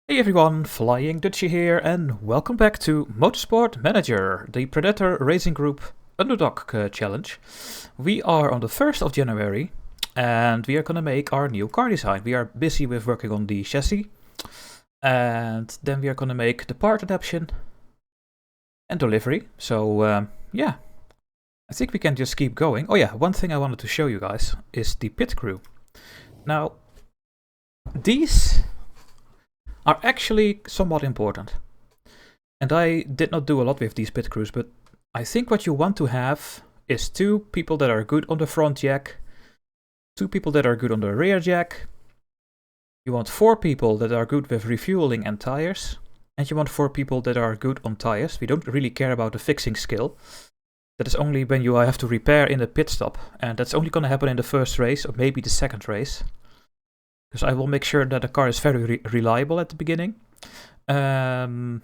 Hey everyone, Flying Dutchie here, and welcome back to Motorsport Manager, the Predator Racing Group Underdog challenge. We are on the 1st of January, and we are gonna make our new car design. We are busy with working on the chassis, and then we are gonna make the part adaptation and delivery. So yeah, I think we can just keep going. Oh yeah, one thing I wanted to show you guys is the pit crew. Now, these are actually somewhat important. And I did not do a lot with these pit crews, but I think what you want to have is 2 people that are good on the front jack, 2 people that are good on the rear jack. You want 4 people that are good with refueling and tires, and you want 4 people that are good on tires. We don't really care about the fixing skill. That is only when you have to repair in the pit stop, and that's only going to happen in the first race or maybe the second race. Because I will make sure that the car is very reliable at the beginning. And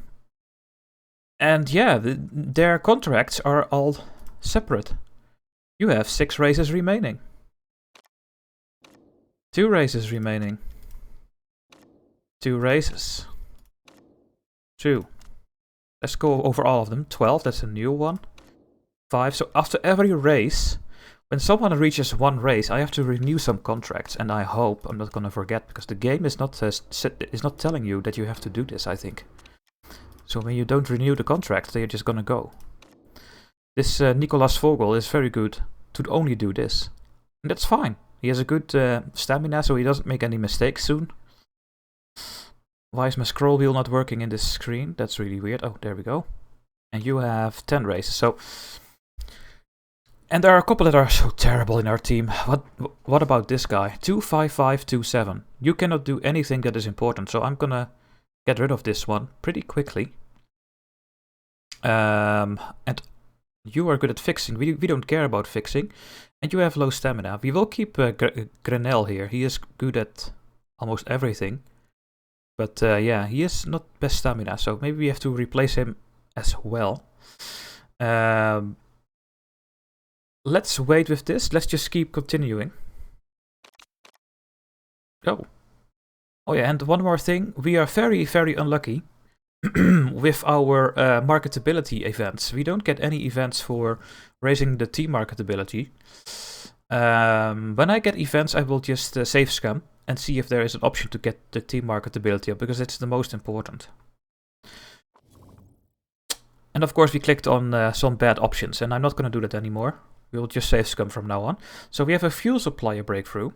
yeah, their contracts are all separate. You have 6 races remaining. 2 races remaining. 2 races. 2. Let's go over all of them. 12, that's a new one. 5, so after every race, when someone reaches 1 race, I have to renew some contracts, and I hope I'm not gonna forget, because the game is not telling you that you have to do this, I think. So when you don't renew the contract, they're just gonna go. This Nicolas Vogel is very good to only do this. And that's fine. He has a good stamina, so he doesn't make any mistakes soon. Why is my scroll wheel not working in this screen? That's really weird. Oh, there we go. And you have 10 races, so... And there are a couple that are so terrible in our team. What about this guy? 25527. You cannot do anything that is important, so I'm gonna get rid of this one pretty quickly. And you are good at fixing. We don't care about fixing. And you have low stamina. We will keep Grenell here. He is good at almost everything. But yeah, he is not best stamina, so maybe we have to replace him as well. Let's wait with this. Let's just keep continuing. Oh yeah, and one more thing. We are very unlucky with our marketability events. We don't get any events for raising the team marketability. When I get events, I will just save scum and see if there is an option to get the team marketability up, because it's the most important. And of course we clicked on some bad options, and I'm not going to do that anymore. We will just save scum from now on. So we have a fuel supplier breakthrough.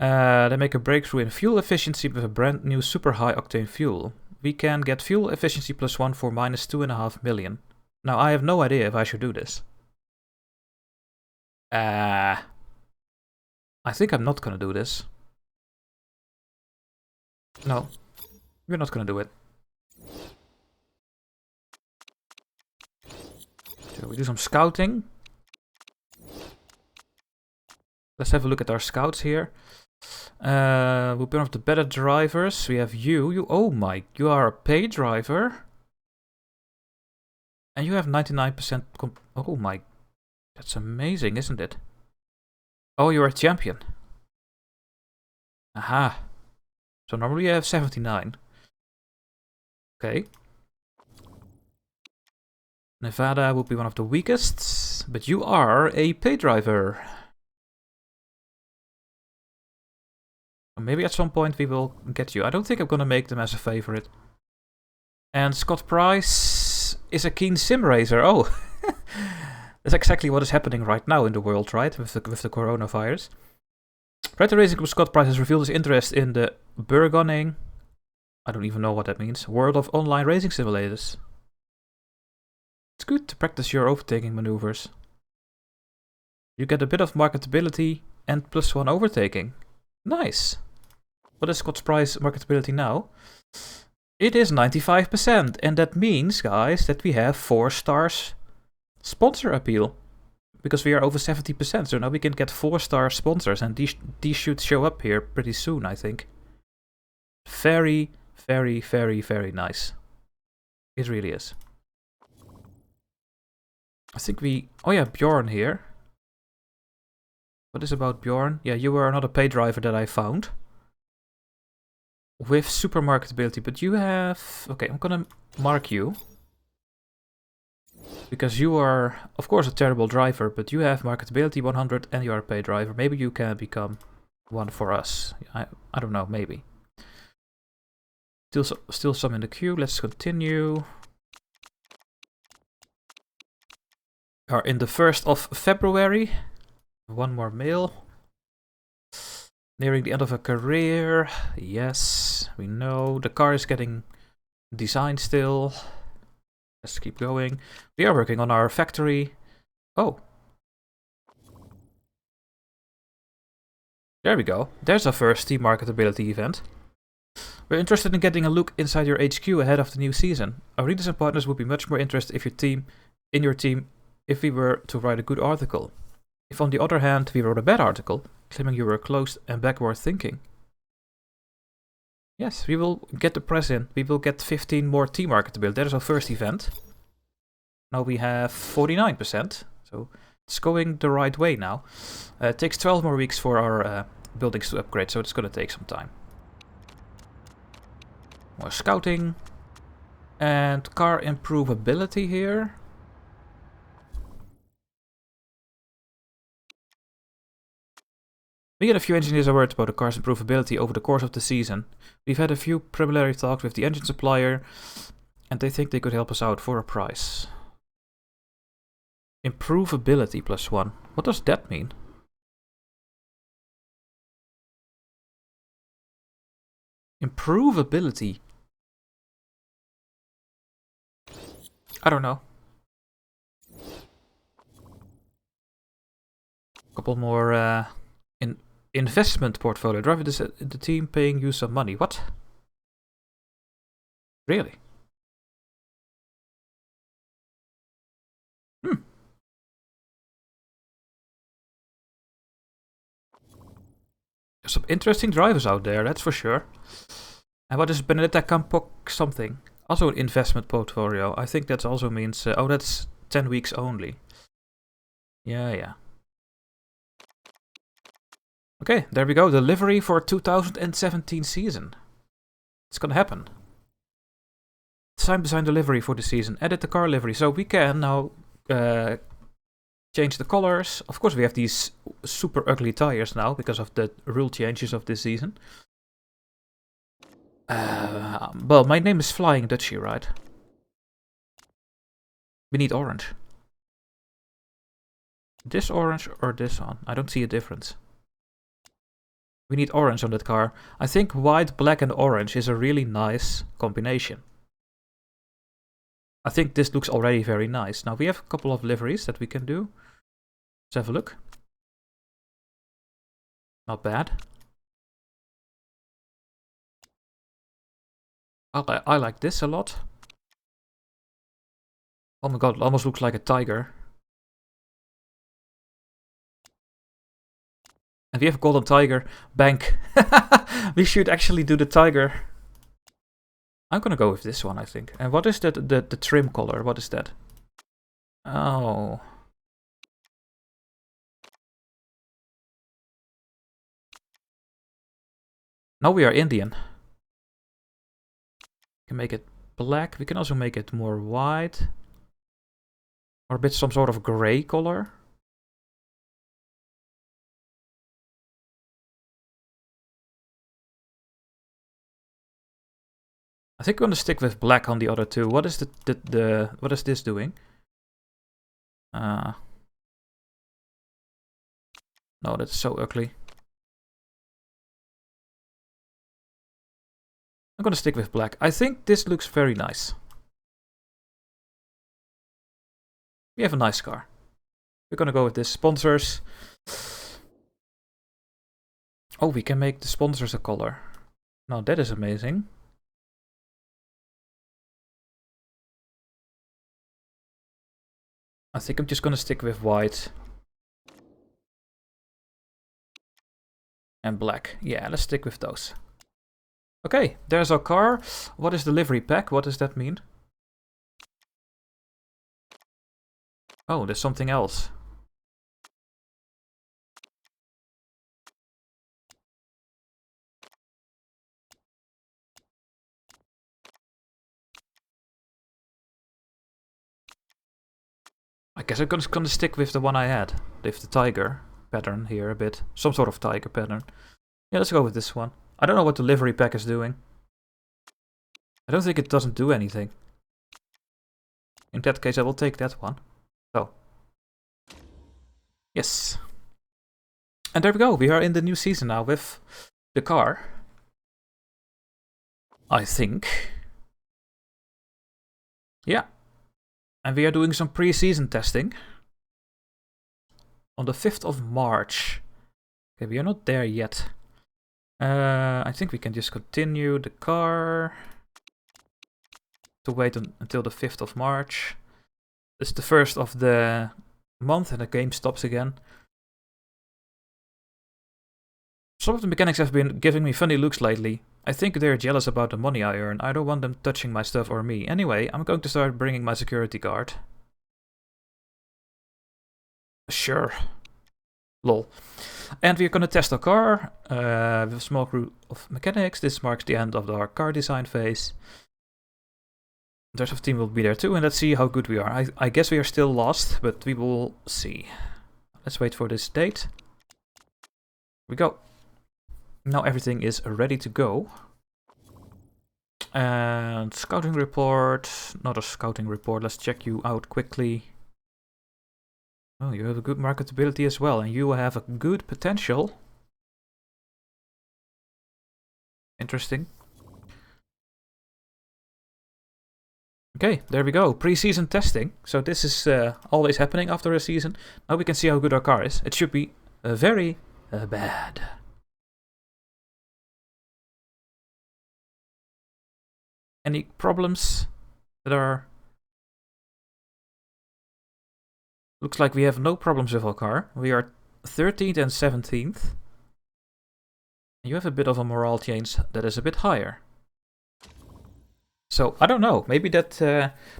They make a breakthrough in fuel efficiency with a brand new super high octane fuel. We can get fuel efficiency +1 for -2.5 million. Now I have no idea if I should do this. I think I'm not gonna do this. No, we're not gonna do it. So we do some scouting. Let's have a look at our scouts here. We'll be one of the better drivers. We have you. Oh my, you are a paid driver. And you have 99%. Oh my, that's amazing, isn't it? Oh, you're a champion. Aha. So normally you have 79. Okay. Nevada would be one of the weakest, but you are a paid driver. Maybe at some point we will get you. I don't think I'm gonna make them as a favorite. And Scott Price is a keen sim racer. Oh, that's exactly what is happening right now in the world, right? With the coronavirus. Predator Racing Group Scott Price has revealed his interest in the burgeoning, I don't even know what that means, world of online racing simulators. It's good to practice your overtaking maneuvers. You get a bit of marketability and +1 overtaking. Nice. What is Scott's price marketability now? It is 95%, and that means, guys, that we have 4 stars sponsor appeal. Because we are over 70%, so now we can get 4-star sponsors, and these should show up here pretty soon, I think. Very nice. It really is. I think we... Oh yeah, Bjorn here. What is about Bjorn? Yeah, you were another paid driver that I found. with super marketability, but you have... Okay, I'm gonna mark you. Because you are, of course, a terrible driver, but you have marketability 100 and you are a paid driver. Maybe you can become one for us. I don't know, maybe. Still some in the queue. Let's continue. We are in the 1st of February. One more mail. Nearing the end of a career. Yes, we know. The car is getting designed still. Let's keep going. We are working on our factory. Oh. There we go. There's our first team marketability event. We're interested in getting a look inside your HQ ahead of the new season. Our readers and partners would be much more interested if your team if we were to write a good article. If on the other hand we wrote a bad article, claiming you were closed and backward thinking. Yes, we will get the press in. We will get 15 more team marketability. That is our first event. Now we have 49%, so it's going the right way now. It takes 12 more weeks for our buildings to upgrade, so it's going to take some time. More scouting. And car improvability here. Me and a few engineers are worried about the car's improvability over the course of the season. We've had a few preliminary talks with the engine supplier, and they think they could help us out for a price. Improvability +1. What does that mean? Improvability. I don't know. Couple more investment portfolio. Driving the team paying you some money. What? Really? There's some interesting drivers out there, that's for sure. And what is Benedetta Campok something? Also an investment portfolio. I think that also means... oh, that's 10 weeks only. Yeah. Okay, there we go. The livery for 2017 season. It's gonna happen. It's time to design the livery for the season. Edit the car livery. So we can now change the colors. Of course, we have these super ugly tires now because of the rule changes of this season. Well, my name is Flying Dutchie, right? We need orange. This orange or this one? I don't see a difference. We need orange on that car. I think white, black and orange is a really nice combination. I think this looks already very nice. Now we have a couple of liveries that we can do. Let's have a look. Not bad. I like this a lot. Oh my god, it almost looks like a tiger. And we have a golden tiger. Bank. We should actually do the tiger. I'm gonna go with this one, I think. And what is that? The trim color? What is that? Oh. Now we are Indian. We can make it black. We can also make it more white. Or a bit some sort of gray color. I think I'm gonna stick with black on the other two. What is what is this doing? No, that's so ugly. I'm gonna stick with black. I think this looks very nice. We have a nice car. We're gonna go with this. Sponsors. Oh, we can make the sponsors a color. Now that is amazing. I think I'm just gonna stick with white. And black. Yeah, let's stick with those. Okay, there's our car. What is the livery pack? What does that mean? Oh, there's something else. guess I'm gonna stick with the one I had. With the tiger pattern here a bit. Some sort of tiger pattern. Yeah, let's go with this one. I don't know what the livery pack is doing. I don't think it doesn't do anything. In that case, I will take that one. So. Yes. And there we go. We are in the new season now with the car. I think. Yeah. And we are doing some pre-season testing. On the 5th of March. Okay, we are not there yet. I think we can just continue the car. To wait until the 5th of March. It's the 1st of the month and the game stops again. Some of the mechanics have been giving me funny looks lately. I think they're jealous about the money I earn. I don't want them touching my stuff or me. Anyway, I'm going to start bringing my security guard. Sure. Lol. And we're going to test our car with a small group of mechanics. This marks the end of our car design phase. The rest of the team will be there too, and let's see how good we are. I guess we are still lost, but we will see. Let's wait for this date. Here we go. Now everything is ready to go. And scouting report. Not a scouting report. Let's check you out quickly. Oh, you have a good marketability as well, and you have a good potential. Interesting. Okay, there we go. Pre-season testing. So this is always happening after a season. Now we can see how good our car is. It should be very bad. Any problems that are... Looks like we have no problems with our car. We are 13th and 17th. You have a bit of a morale change that is a bit higher. So, I don't know. Maybe that...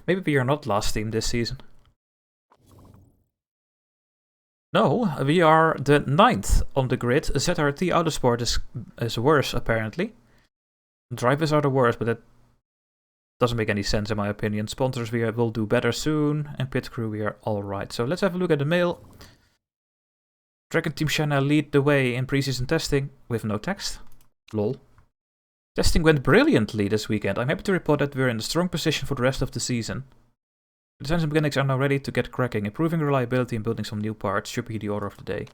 maybe we are not last team this season. No, we are the 9th on the grid. ZRT Autosport is worse, apparently. Drivers are the worst, but that doesn't make any sense in my opinion. Sponsors we will do better soon, and pit crew we are alright. So let's have a look at the mail. Dragon Team China lead the way in preseason testing with no text. Lol. Testing went brilliantly this weekend. I'm happy to report that we're in a strong position for the rest of the season. The designs and mechanics are now ready to get cracking. Improving reliability and building some new parts should be the order of the day.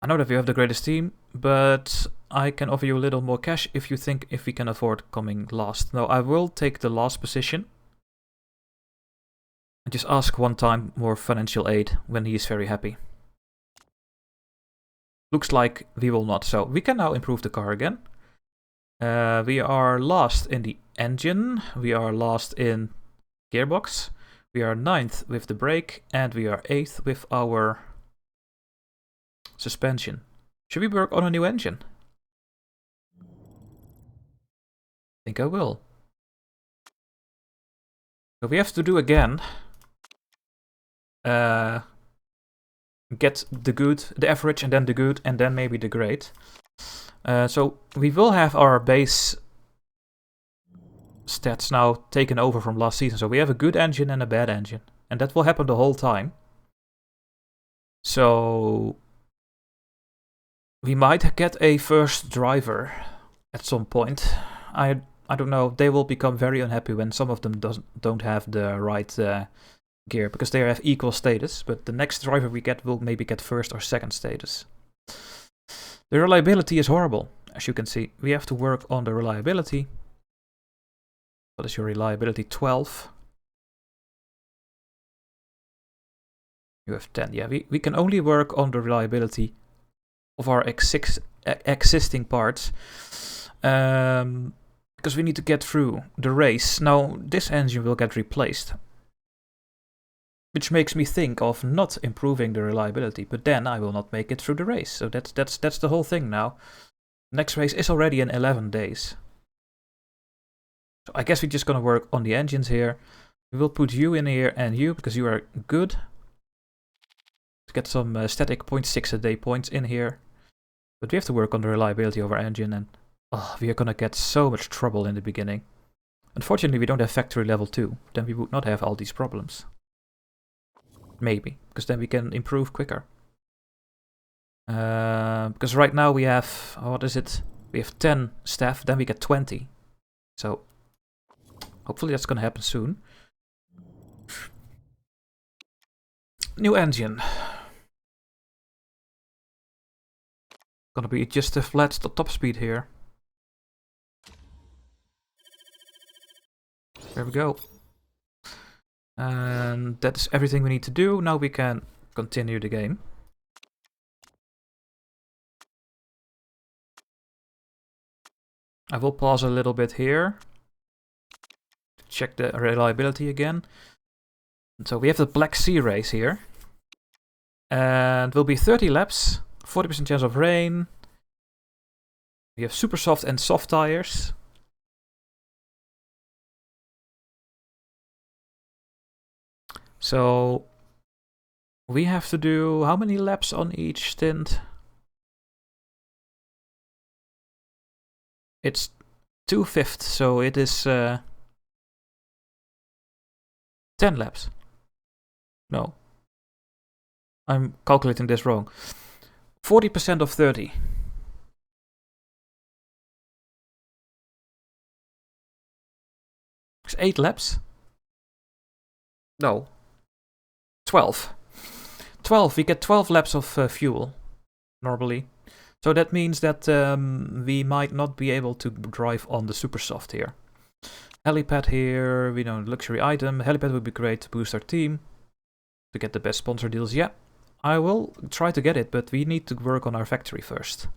I know that we have the greatest team, but I can offer you a little more cash if you think if we can afford coming last. No, I will take the last position. And just ask one time more financial aid when he is very happy. Looks like we will not, so we can now improve the car again. We are last in the engine, we are last in gearbox, we are 9th with the brake, and we are 8th with our suspension. Should we work on a new engine? I think I will. So we have to do again. Get the good, the average, and then the good, and then maybe the great. So we will have our base stats now taken over from last season. So we have a good engine and a bad engine. And that will happen the whole time. So we might get a first driver at some point. I don't know. They will become very unhappy when some of them don't have the right gear, because they have equal status, but the next driver we get will maybe get first or second status. The reliability is horrible, as you can see. We have to work on the reliability. What is your reliability? 12. You have 10. Yeah, we can only work on the reliability of our existing parts, because we need to get through the race. Now, this engine will get replaced, which makes me think of not improving the reliability, but then I will not make it through the race. So that's the whole thing now. Next race is already in 11 days. So I guess we're just gonna work on the engines here. We will put you in here and you, because you are good. To get some static 0.6 a day points in here. But we have to work on the reliability of our engine, and we are gonna get so much trouble in the beginning. Unfortunately, we don't have factory level 2. Then we would not have all these problems. Maybe, because then we can improve quicker. Because right now we have, what is it? We have 10 staff, then we get 20. So, hopefully that's gonna happen soon. New engine. Gonna be just a flat top speed here. There we go. And that's everything we need to do. Now we can continue the game. I will pause a little bit here. Check the reliability again. So we have the Black Sea race here. And will be 30 laps, 40% chance of rain. We have super soft and soft tires. So we have to do how many laps on each stint? It's 2/5, so it is 10 laps. No. I'm calculating this wrong. 40% of 30. It's 8 laps? No. 12. 12. We get 12 laps of fuel, normally. So that means that we might not be able to drive on the super soft here. Helipad here, we know luxury item. Helipad would be great to boost our team. To get the best sponsor deals, yeah. I will try to get it, but we need to work on our factory first.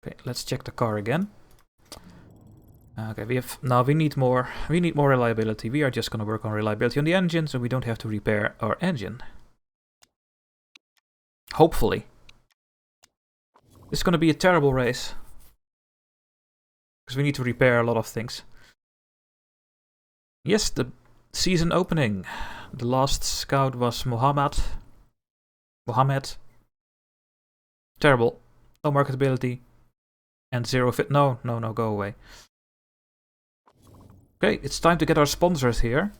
Okay, let's check the car again. Okay, we need more reliability. We are just gonna work on reliability on the engine, so we don't have to repair our engine. Hopefully. It's gonna be a terrible race. Because we need to repair a lot of things. Yes, the season opening. The last scout was Mohammed. Terrible. No marketability. And 0 fit. No, go away. Okay, it's time to get our sponsors here.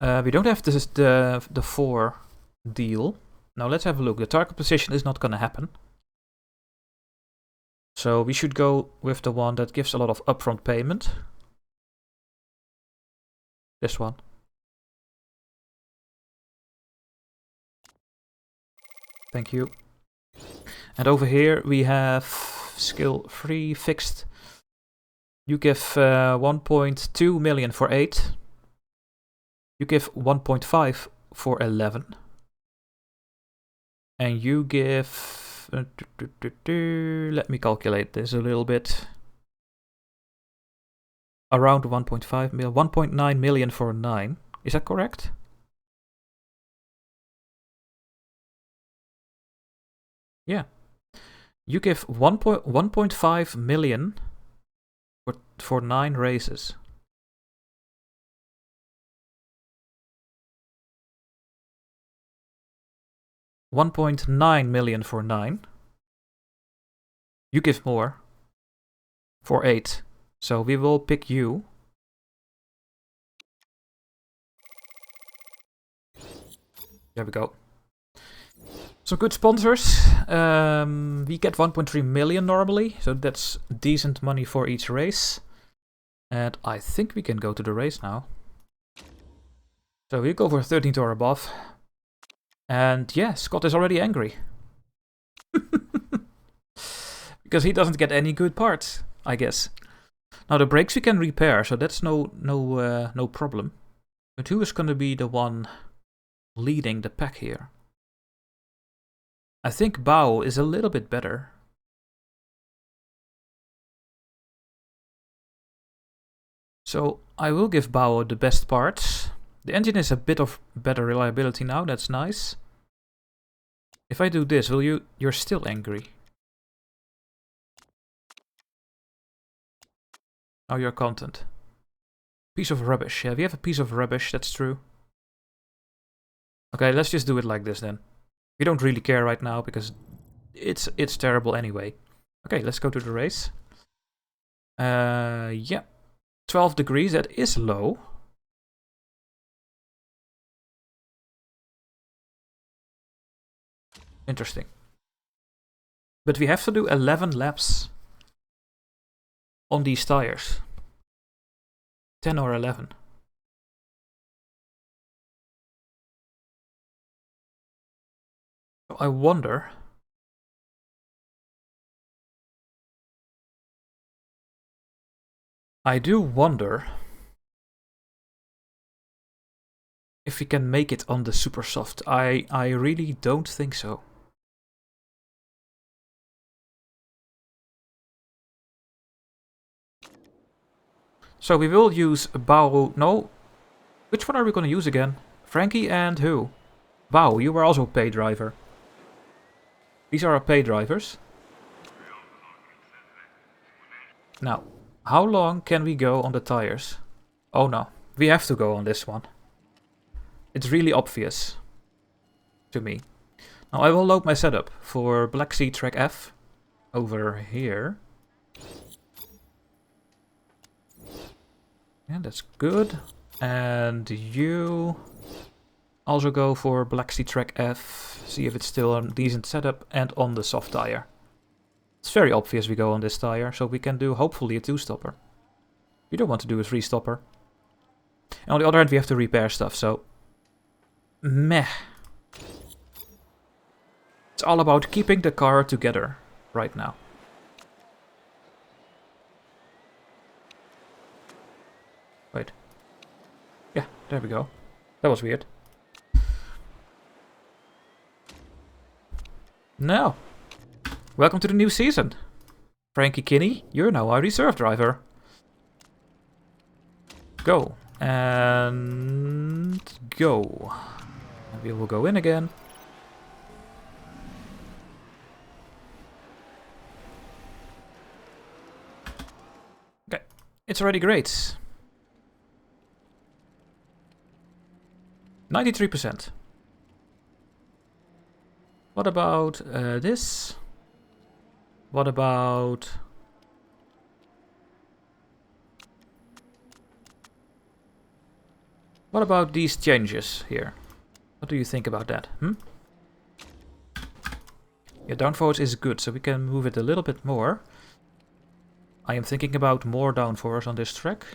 We don't have the 4 deal. Now let's have a look. The target position is not gonna happen. So we should go with the one that gives a lot of upfront payment. This one. Thank you. And over here we have skill 3 fixed. You give 1.2 million for 8. You give 1.5 for 11. And you give... let me calculate this a little bit. Around 1.5 million. 1.9 million for 9. Is that correct? Yeah. You give 1.5 million for 9 races. $1.9 million for 9. You give more for 8. So we will pick you. There we go. Some good sponsors. We get 1.3 million normally, so that's decent money for each race. And I think we can go to the race now. So we go for 13th or above. And yeah, Scott is already angry. Because he doesn't get any good parts, I guess. Now the brakes we can repair, so that's no problem. But who is going to be the one leading the pack here? I think Bao is a little bit better. So I will give Bao the best parts. The engine is a bit of better reliability now, that's nice. If I do this, you're still angry. Oh, you're content. Piece of rubbish. Yeah, we have a piece of rubbish, that's true. Okay, let's just do it like this then. We don't really care right now because it's terrible anyway. Okay, let's go to the race. Yeah. 12 degrees, that is low. Interesting. But we have to do 11 laps on these tires. 10 or 11. So I wonder... I do wonder if we can make it on the super soft. I really don't think so. So we will use Bao. No. Which one are we going to use again? Frankie and who? Bao, you were also a pay driver. These are our pay drivers. Now, how long can we go on the tires? Oh no, we have to go on this one. It's really obvious to me. Now I will load my setup for Black Sea Track F over here. Yeah, that's good. And you also go for Black Sea Track F. See if it's still a decent setup and on the soft tire. It's very obvious we go on this tire, so we can do hopefully a 2-stopper. We don't want to do a 3-stopper. And on the other hand, we have to repair stuff, so... meh. It's all about keeping the car together right now. Wait. Yeah, there we go. That was weird. Now, welcome to the new season. Frankie Kinney, you're now our reserve driver. Go. And go. And we will go in again. Okay, it's already great. 93%. What about this? What about... what about these changes here? What do you think about that? Yeah, downforce is good, so we can move it a little bit more. I am thinking about more downforce on this track.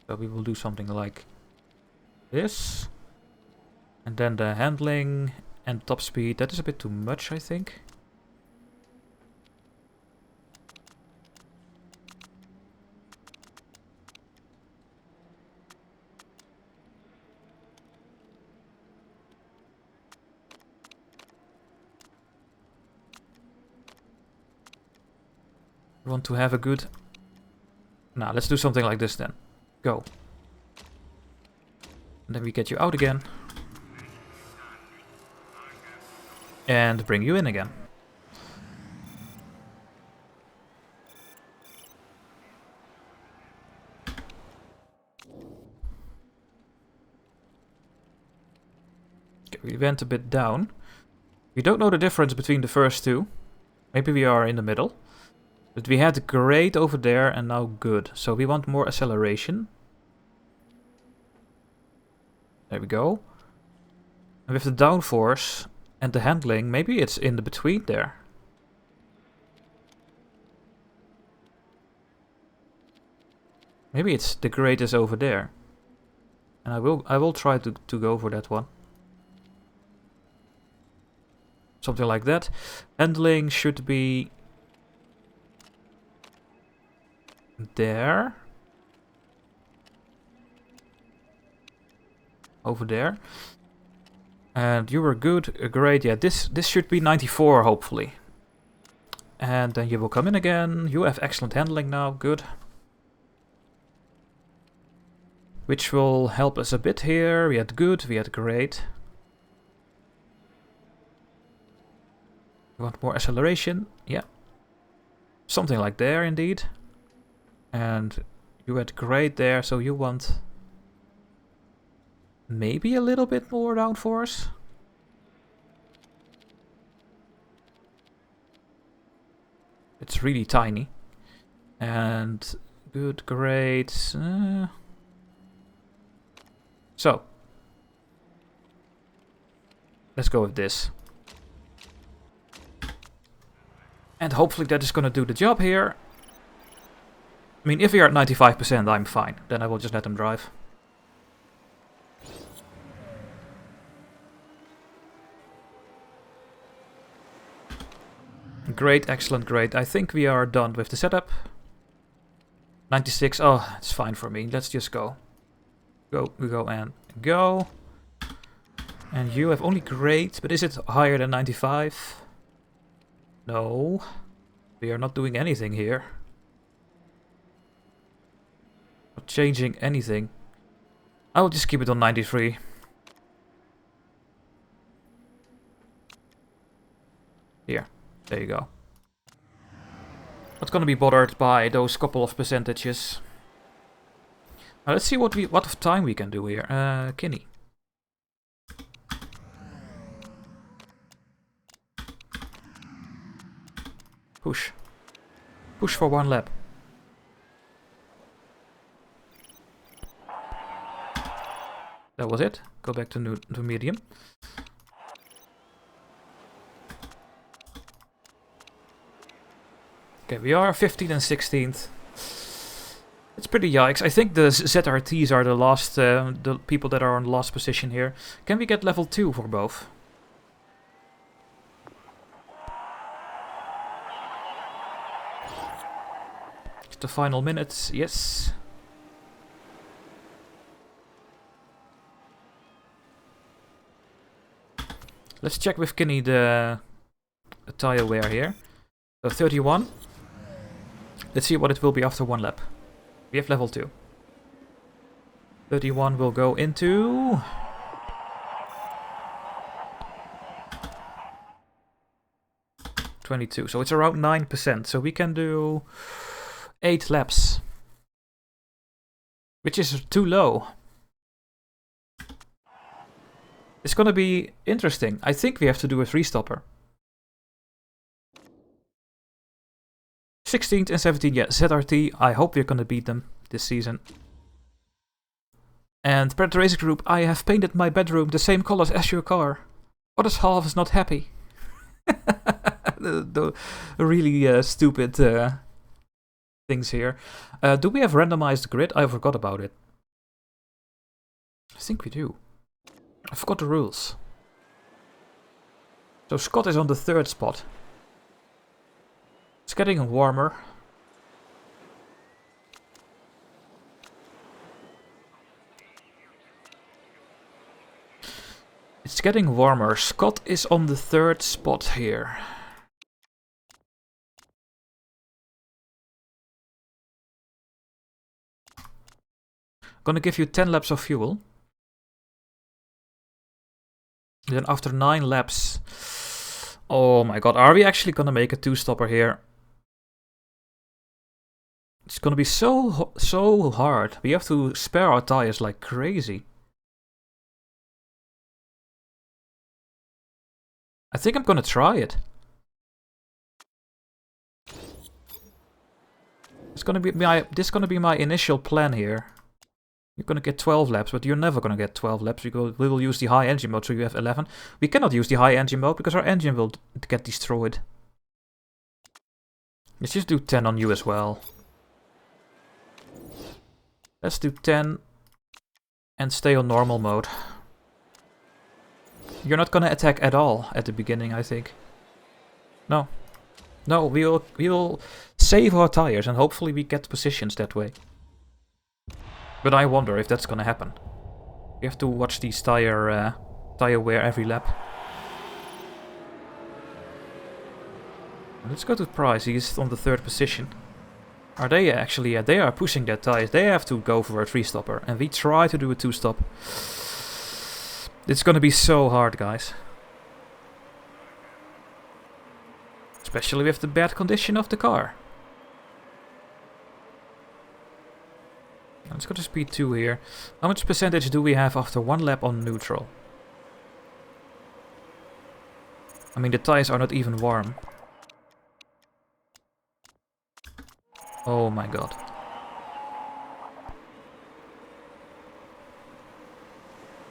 So we will do something like this. And then the handling and top speed, that is a bit too much, I think. We want to have a good... Now, let's do something like this then. Go. And then we get you out again. And bring you in again. Okay, we went a bit down. We don't know the difference between the first two. Maybe we are in the middle. But we had great over there and now good. So we want more acceleration. There we go. And with the downforce and the handling, maybe it's in the between there. Maybe it's the greatest over there. And I will try to go for that one. Something like that. Handling should be there. Over there. And you were good, great. Yeah, this should be 94 hopefully. And then you will come in again. You have excellent handling now, good. Which will help us a bit here. We had good, we had great. You want more acceleration? Yeah. Something like there indeed. And you had great there, so you want maybe a little bit more downforce. It's really tiny. And Good, great. So. Let's go with this. And hopefully that is gonna do the job here. I mean, if we are at 95%, I'm fine. Then I will just let them drive. Great, excellent, great. I think we are done with the setup. 96, oh, it's fine for me. Let's just go. Go, and go. And you have only great, but is it higher than 95? No. We are not doing anything here. Not changing anything. I will just keep it on 93. Here. There you go. Not gonna be bothered by those couple of percentages. Now let's see what of time we can do here. Kinney. Push. Push for 1 lap. That was it. Go back to medium. Okay, we are 15th and 16th. It's pretty yikes. I think the ZRTs are the last, the people that are on the last position here. Can we get level 2 for both? It's the final minutes, yes. Let's check with Kinney the tire wear here. So 31. Let's see what it will be after 1 lap. We have level 2. 31 will go into... ...22. So it's around 9%. So we can do 8 laps. Which is too low. It's gonna be interesting. I think we have to do a 3-stopper. 16th and 17th, yeah, ZRT. I hope we're gonna beat them this season. And Predator Racing Group, I have painted my bedroom the same colors as your car. Others half is not happy. the really stupid things here. Do we have randomized grid? I forgot about it. I think we do. I forgot the rules. So Scott is on the 3rd spot. It's getting warmer. It's getting warmer. Scott is on the 3rd spot here. Gonna give you 10 laps of fuel. Then after 9 laps... Oh my god, are we actually gonna make a 2-stopper here? It's gonna be so hard. We have to spare our tires like crazy. I think I'm gonna try it. This is gonna be my initial plan here. You're gonna get 12 laps, but you're never gonna get 12 laps. We will use the high engine mode, so you have 11. We cannot use the high engine mode because our engine will get destroyed. Let's just do 10 on you as well. Let's do 10 and stay on normal mode. You're not gonna attack at all at the beginning, I think. No. No, we will save our tires and hopefully we get positions that way. But I wonder if that's gonna happen. We have to watch these tire wear every lap. Let's go to Price. He's on the 3rd position. Are they actually? Yeah, they are pushing their tires. They have to go for a 3-stopper, and we try to do a 2-stop. It's gonna be so hard, guys. Especially with the bad condition of the car. Let's go to speed 2 here. How much percentage do we have after 1 lap on neutral? I mean, the tires are not even warm. Oh my god.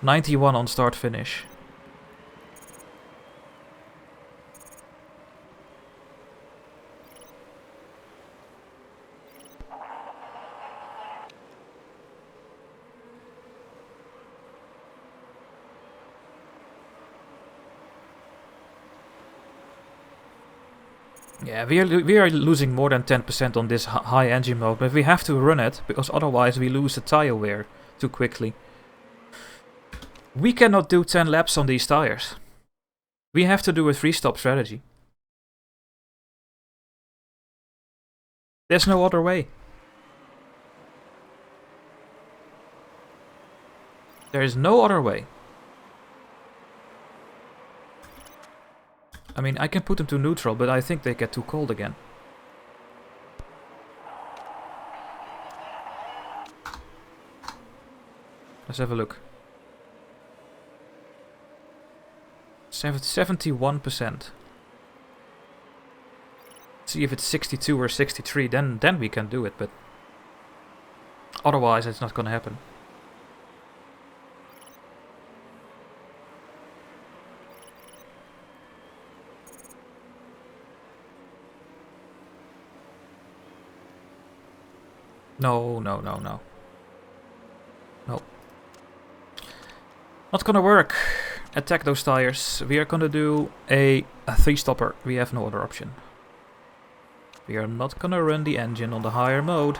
91 on start finish. Yeah, we are losing more than 10% on this high engine mode, but we have to run it, because otherwise we lose the tire wear too quickly. We cannot do 10 laps on these tires. We have to do a 3-stop strategy. There's no other way. There is no other way. I mean, I can put them to neutral, but I think they get too cold again. Let's have a look. 71%. See if it's 62 or 63, then we can do it, but otherwise it's not gonna happen. No. No. Not gonna work. Attack those tires. We are gonna do a 3-stopper. We have no other option. We are not gonna run the engine on the higher mode.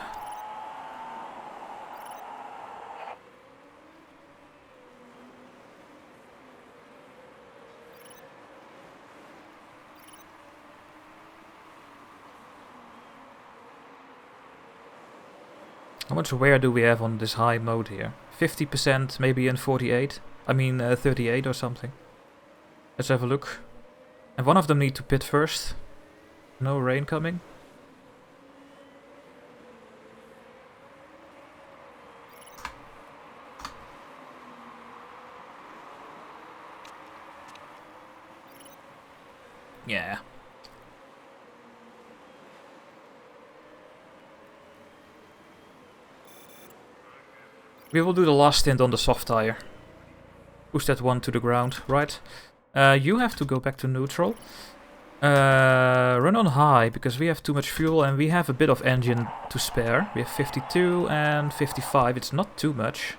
How much wear do we have on this high mode here? 50%, maybe in 48. I mean 38 or something. Let's have a look. And one of them need to pit first. No rain coming. Yeah. We will do the last stint on the soft tire. Push that one to the ground, right? You have to go back to neutral. Run on high, because we have too much fuel and we have a bit of engine to spare. We have 52 and 55, it's not too much.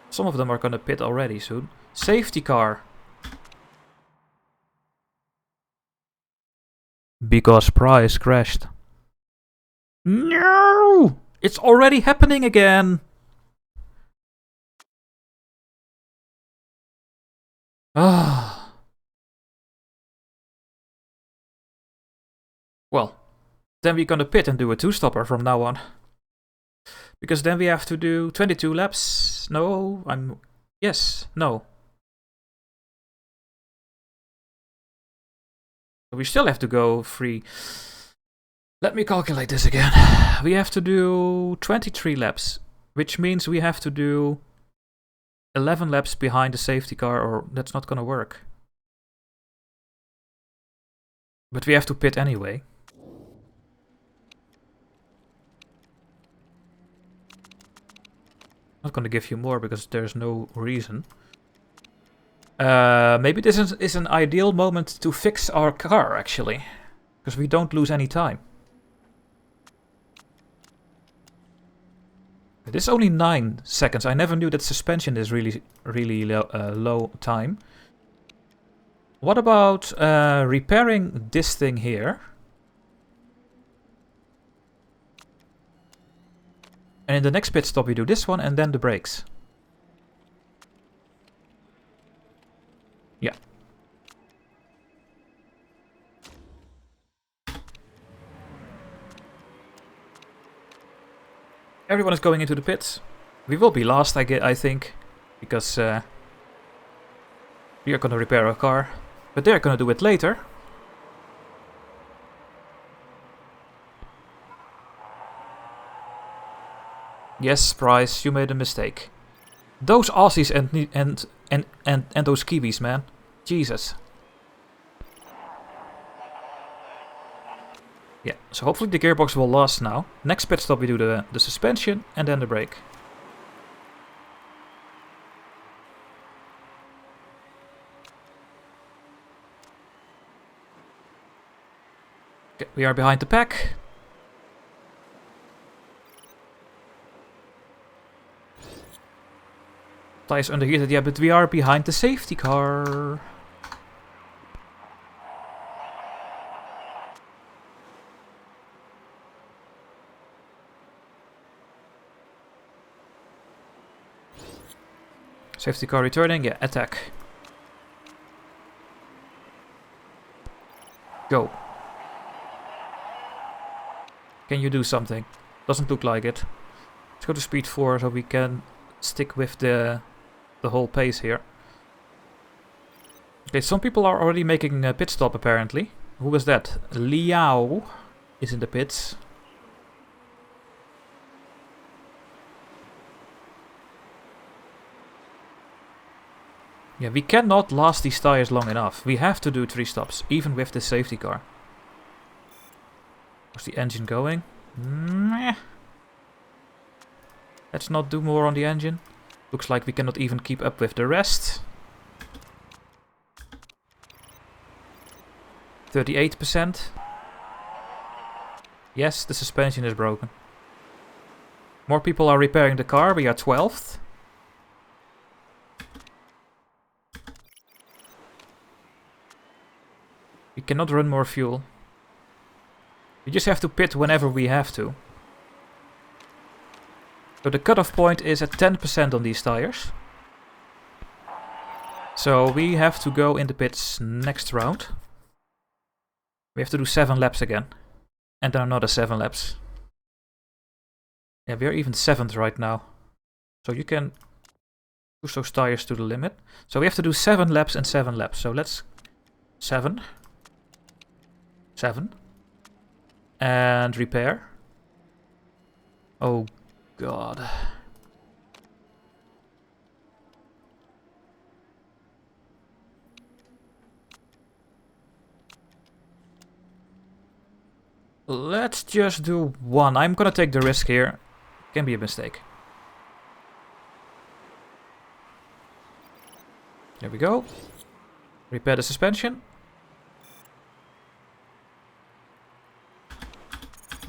Some of them are gonna pit already soon. Safety car. Because Price crashed. No! It's already happening again! Ah. Well, then we're gonna pit and do a 2-stopper from now on. Because then we have to do 22 laps. No, yes, no. We still have to go free. Let me calculate this again. We have to do 23 laps, which means we have to do 11 laps behind the safety car, or that's not gonna work. But we have to pit anyway. Not gonna give you more because there's no reason. Maybe this is an ideal moment to fix our car, actually. Because we don't lose any time. This is only 9 seconds. I never knew that suspension is really low time. What about repairing this thing here? And in the next pit stop we do this one and then the brakes. Yeah. Everyone is going into the pits. We will be last, I think, because we are gonna repair our car. But they're gonna do it later. Yes, Price, you made a mistake. Those Aussies and those Kiwis, man. Jesus. Yeah, so hopefully the gearbox will last now. Next pit stop we do the suspension and then the brake. Okay, we are behind the pack. Tires underheated, yeah, but we are behind the safety car. Safety car returning, yeah, attack. Go. Can you do something? Doesn't look like it. Let's go to speed 4 so we can stick with the whole pace here. Okay, some people are already making a pit stop apparently. Who was that? Liao is in the pits. Yeah, we cannot last these tires long enough. We have to do 3 stops, even with the safety car. How's the engine going? Meh. Let's not do more on the engine. Looks like we cannot even keep up with the rest. 38%. Yes, the suspension is broken. More people are repairing the car. We are 12th. We cannot run more fuel. We just have to pit whenever we have to. So the cutoff point is at 10% on these tires. So we have to go in the pits next round. We have to do 7 laps again. And then another 7 laps. Yeah, we are even 7th right now. So you can push those tires to the limit. So we have to do 7 laps and 7 laps. So let's... 7. 7. And repair. Oh god. Let's just do 1. I'm gonna take the risk here. Can be a mistake. There we go. Repair the suspension.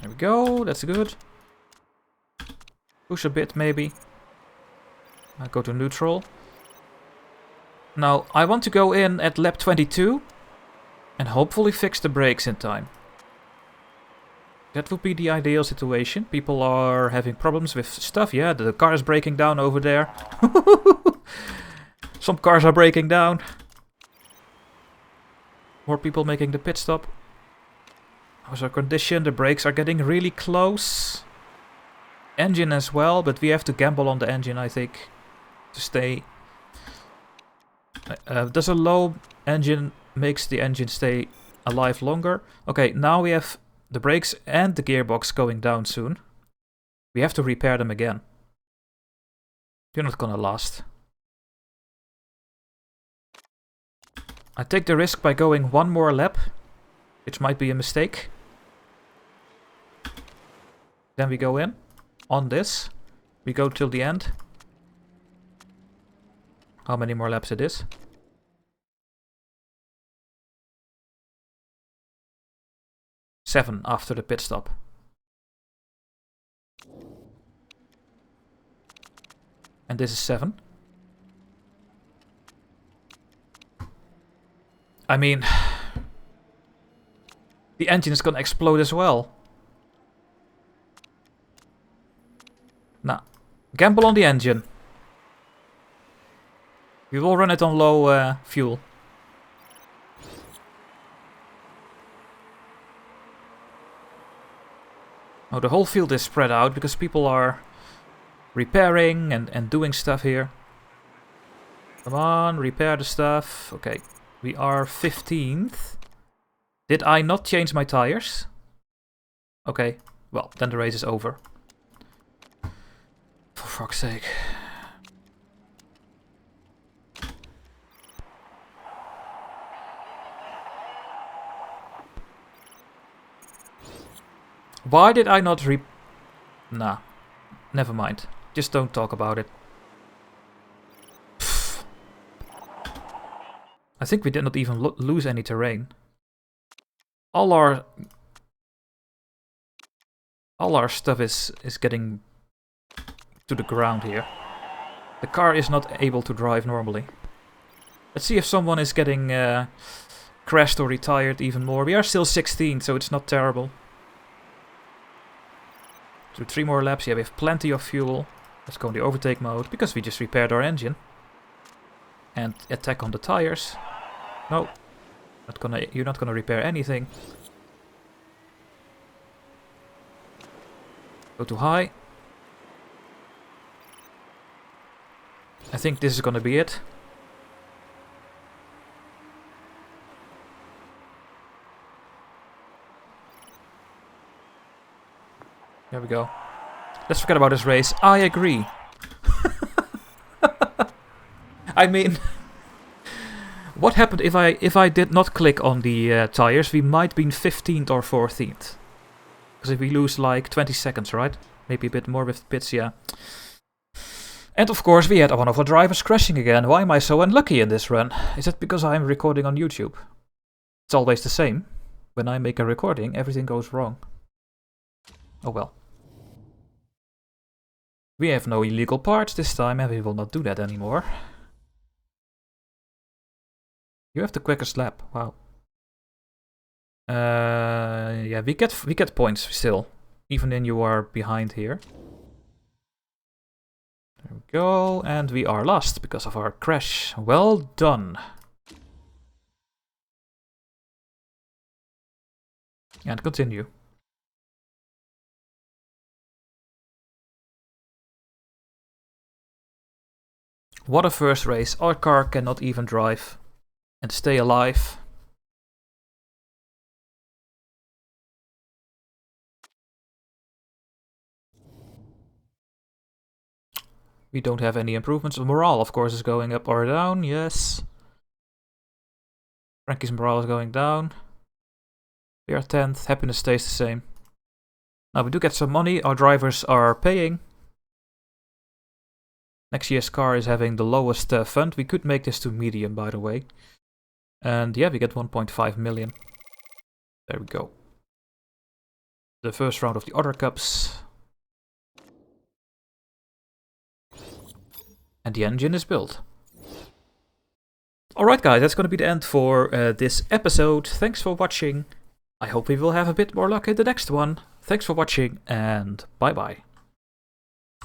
There we go. That's good. Push a bit maybe. I'll go to neutral. Now I want to go in at lap 22 and hopefully fix the brakes in time. That would be the ideal situation. People are having problems with stuff. Yeah, the car is breaking down over there. Some cars are breaking down. More people making the pit stop. How's our condition? The brakes are getting really close. Engine as well, but we have to gamble on the engine, I think, to stay. Does a low engine makes the engine stay alive longer? Okay, now we have the brakes and the gearbox going down soon. We have to repair them again. You're not gonna last. I take the risk by going 1 more lap, which might be a mistake. Then we go in on this. We go till the end. How many more laps it is? 7 after the pit stop. And this is 7. I mean, the engine is gonna explode as well. Nah, gamble on the engine. We will run it on low fuel. Oh, the whole field is spread out because people are repairing and doing stuff here. Come on, repair the stuff. Okay, we are 15th. Did I not change my tires? Okay, well, then the race is over. For fuck's sake. Why did I not Nah, never mind. Just don't talk about it. Pfft. I think we did not even lose any terrain. All our All our stuff is getting to the ground here. The car is not able to drive normally. Let's see if someone is getting crashed or retired even more. We are still 16, so it's not terrible. Do 3 more laps. Yeah, we have plenty of fuel. Let's go in the overtake mode, because we just repaired our engine. And attack on the tires. No, you're not gonna repair anything. Go too high. I think this is gonna be it. There we go. Let's forget about this race. I agree. I mean, what happened if I did not click on the tires? We might be 15th or 14th. Because if we lose like 20 seconds, right? Maybe a bit more with pits, yeah. And of course we had one of our drivers crashing again. Why am I so unlucky in this run? Is that because I'm recording on YouTube? It's always the same. When I make a recording, everything goes wrong. Oh well. We have no illegal parts this time, and we will not do that anymore. You have the quickest lap. Wow. Yeah, we get points still, even when you are behind here. There we go, and we are lost because of our crash. Well done. And continue. What a first race. Our car cannot even drive and stay alive. We don't have any improvements. Morale, of course, is going up or down. Yes. Frankie's morale is going down. We are 10th. Happiness stays the same. Now we do get some money. Our drivers are paying. Next year's car is having the lowest fund. We could make this to medium, by the way. And yeah, we get 1.5 million. There we go. The first round of the other cups. And the engine is built. Alright guys, that's going to be the end for this episode. Thanks for watching. I hope we will have a bit more luck in the next one. Thanks for watching and bye bye.